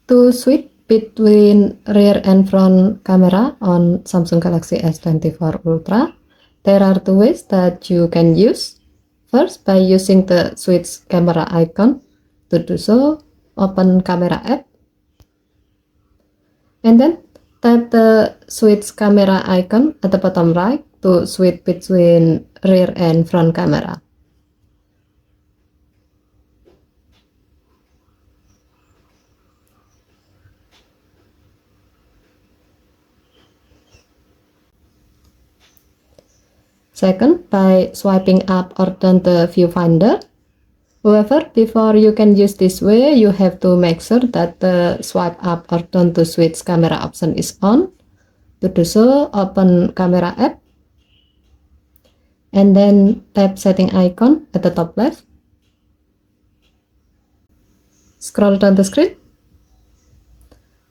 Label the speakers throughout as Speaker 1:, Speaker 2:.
Speaker 1: To switch between rear and front camera on Samsung Galaxy S24 Ultra, there are two ways that you can use. First, by using the switch camera icon. To do so, open camera app and then tap the switch camera icon at the bottom right to switch between rear and front camera. Second, by swiping up or down the viewfinder. However, before you can use this way, you have to make sure that the swipe up or down to switch camera option is on. To do so, open camera app and then tap setting icon at the top left. Scroll down the screen.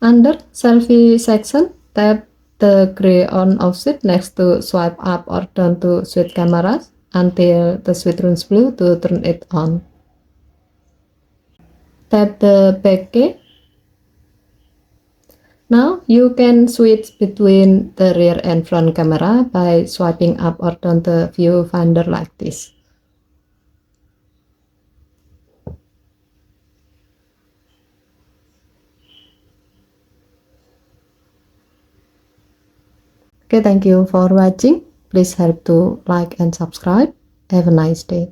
Speaker 1: Under selfie section, tap the gray on off switch next to swipe up or down to switch cameras until the switch turns blue to turn it on. Tap the back key. Now you can switch between the rear and front camera by swiping up or down the viewfinder like this. Okay, thank you for watching. Please help to like and subscribe. Have a nice day.